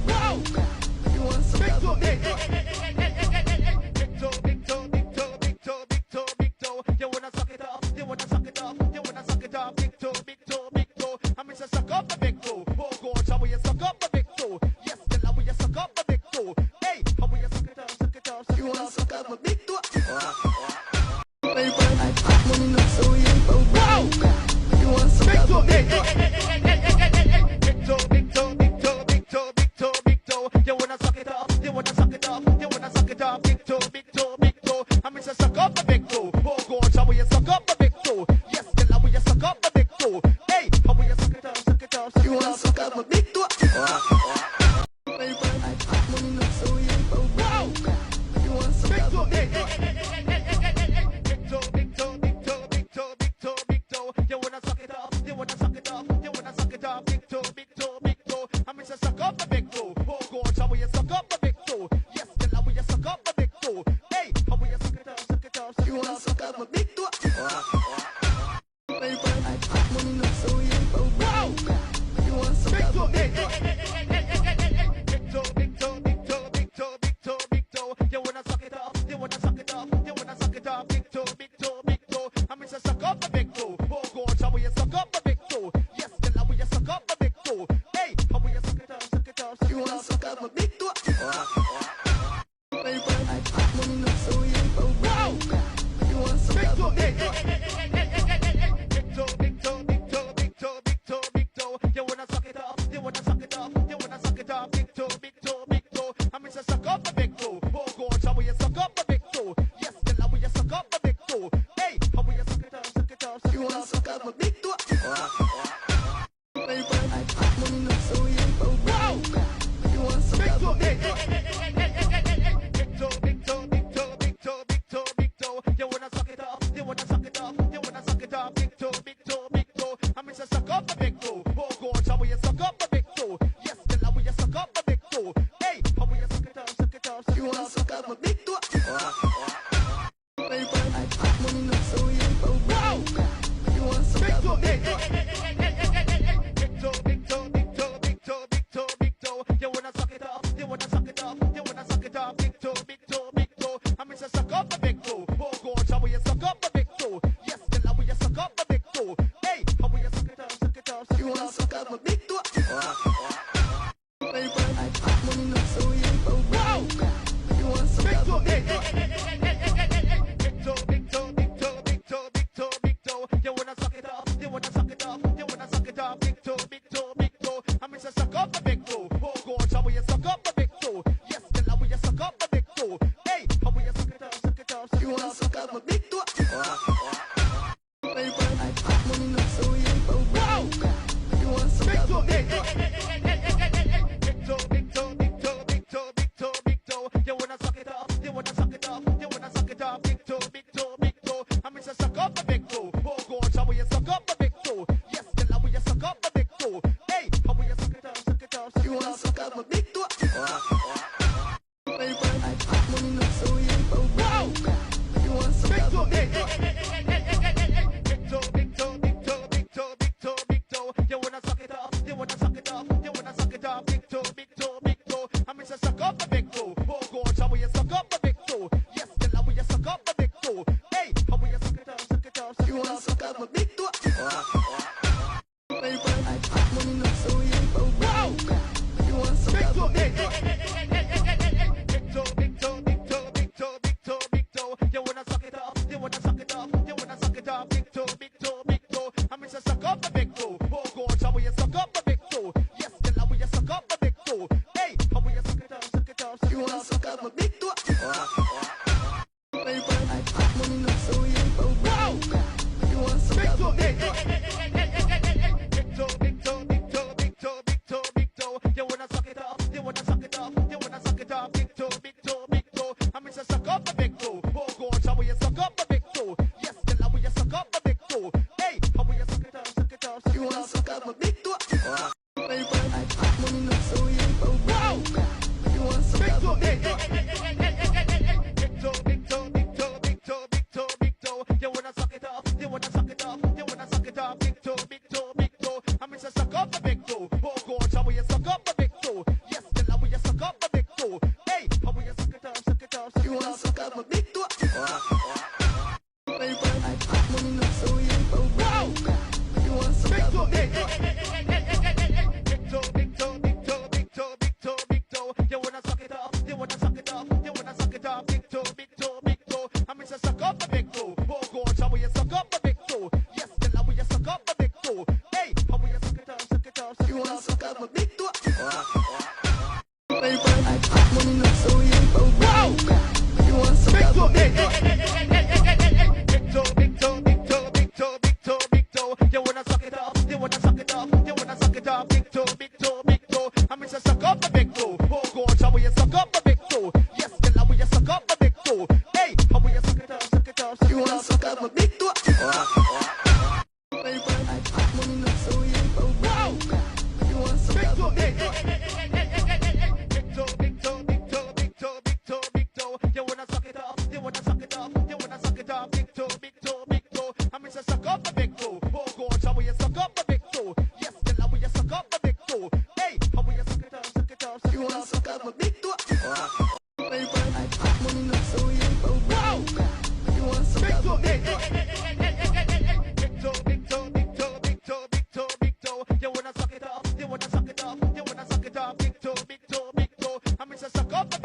Wow! Big toe, big toe, big toe, big toe. You wanna suck it up? You wanna suck it up? You wanna suck it up? Big toe, big toe, big toe. I mean, say suck up the big toe. Oh God, how will you suck up the big toe? Yes, tell how will you suck up the big toe? Hey, how will you suck it up? Suck it up? You wanna suck up my big toe? Wow! Big toe, big toe, big toe, big toe, big toe, big toe, big toe, big toe. You wanna suck it up? You wanna suck it up? You wanna suck it up? Big toe, big toe, big toe. I mean, say suck up the big toe. Oh God, how will you suck up the big toe? Yes, tell how will you suck up the big toe? Hey, how will you suck it up? Suck it up? You wanna suck up my big toe? Wow! Big toe, big toe, big toe, big toe, big toe, big toe, big toe, big toe. You wanna suck it up? You wanna suck it up? You wanna suck it up? Big toe, big toe, big toe. I mean, say suck up the big toe. Oh God, how will you suck up the big toe? Yes, tell how will you suck up the big toe? Hey, how will you suck it up? Suck it up? You wanna suck up my big toe? Wow! Big toe, big toe, big toe, big toe, big toe, big toe, big toe, big toe. You wanna suck it up? You wanna suck it up? You wanna suck it up? Big toe, big toe, big toe. I mean, say suck up the big toe. Oh God, how will you suck up the big toe? Yes, tell how will you suck up the big toe? Hey, how will you suck it up? Suck it up? You wanna suck up my big toe? Wow! Big toe, big toe, big toe, big toe, big toe, big toe, big toe, big toe. You wanna suck it up? You wanna suck it up? You wanna suck it up? Big toe, big toe, big toe. I mean, say suck up the big toe. Oh God, how will you suck up the big toe? Yes, tell how will you suck up the big toe? Hey, how will you suck it up? Suck it up? You wanna suck up my big toe? Wow! Big toe, big toe, big toe, big toe, big toe, big toe, big toe, big toe. You wanna suck it up? You wanna suck it up? You wanna suck it up? Big toe, big toe, big toe. I mean, say suck up the big toe. Oh God, how will you suck up the big toe? Yes, tell how will you suck up the big toe? Hey, how will you suck it up? Suck it up? You wanna suck up my big toe? Wow! Big toe, big toe, big toe, big toe, big toe, big toe, big toe, big toe. You wanna suck it up? You wanna suck it up? You wanna suck it up? Big toe, big toe, big toe. I mean, say suck up the big toe. Oh God, how will you suck up the big toe? Yes, tell how will you suck up the big toe? Hey, how will you suck it up? Suck it up? You wanna suck up my big toe? Wow! Big toe, big toe, big toe, big toe, big toe, big toe, big toe, big toe. You wanna suck it up? You wanna suck it up? You wanna suck it up? Big toe, big toe, big toe. I mean, say suck up the big toe. Oh God, how will you suck up the big toe? Yes, tell how will you suck up the big toe? Hey, how will you suck it up? Suck it up? You wanna suck up my big toe? Wow! Big toe, big toe, big toe, big toe, big toe, big toe, big toe, big toe. You wanna suck it up? You wanna suck it up? You wanna suck it up? Big toe, big toe, big toe. I mean, say suck up the big toe. Oh God, how will you suck up the big toe? Yes, tell how will you suck up the big toe? Hey, how will you suck it up? Suck it up? You wanna suck up my big toe? Wow! Big toe, big toe, big toe, big toe, big toe, big toe, big toe, big toe. You wanna suck it up? You wanna suck it up? You wanna suck it up? Big toe, big toe, big toe. I mean, say suck up the big toe. Oh God, how will you suck up the big toe? Yes, tell how will you suck up the big toe? Hey, how will you suck it up? Suck it up? You wanna suck up my big toe? Wow! Big toe, big toe, big toe, big toe, big toe, big toe, big toe, big toe. You wanna suck it up? You wanna suck it up? You wanna suck it up? Big toe, big toe, big toe. I mean, say suck up the big toe. Oh God, how will you suck up the big toe? Yes, tell how will you suck up the big toe? Hey, how will you suck it up? Suck it up? You wanna suck up my big toe? Wow! Big toe, big toe, big toe, big toe, big toe, big toe, big toe, big toe. You wanna suck it up? You wanna suck it up? You wanna suck it up? Big toe, big toe, big toe. I mean, say suck up the big toe. Oh God, how will you suck up the big toe? Yes, tell how will you suck up the big toe? Hey, how will you suck it up? Suck it up? You wanna suck up my big toe? You want suck up my big toe? Wow! You want suck up my big toe? Big toe, big toe, big toe, big toe, big toe, big toe. You wanna suck it off? You wanna suck it off? You wanna suck it off? Big toe, big toe, big toe. I'm gonna suck up my big toe. Oh God, how will you suck up my big toe? Yes, girl, how will you suck up my big toe? Hey, how will you suck it off? Suck it off? You wanna suck up my big toe? Wow! You want suck up my big toe? Big toe, big toe, big toe, big toe, big toe, big toe. You wanna suck it off? You wanna suck it off? You wanna suck it off? Big toe, big toe, big toe. I'm gonna suck up my big toe. Oh God, how will you suck up my big toe? Yes, girl, how will you suck up my big toe? Hey, how will you suck it off? Suck it off? You wanna suck up my big toe? Wow! You want suck up my big toe? Big toe, big toe, big toe, big toe, big toe, big toe. You wanna suck it off? You wanna suck it off? You wanna suck it off? Big toe, big toe, big toe. I'm gonna suck up.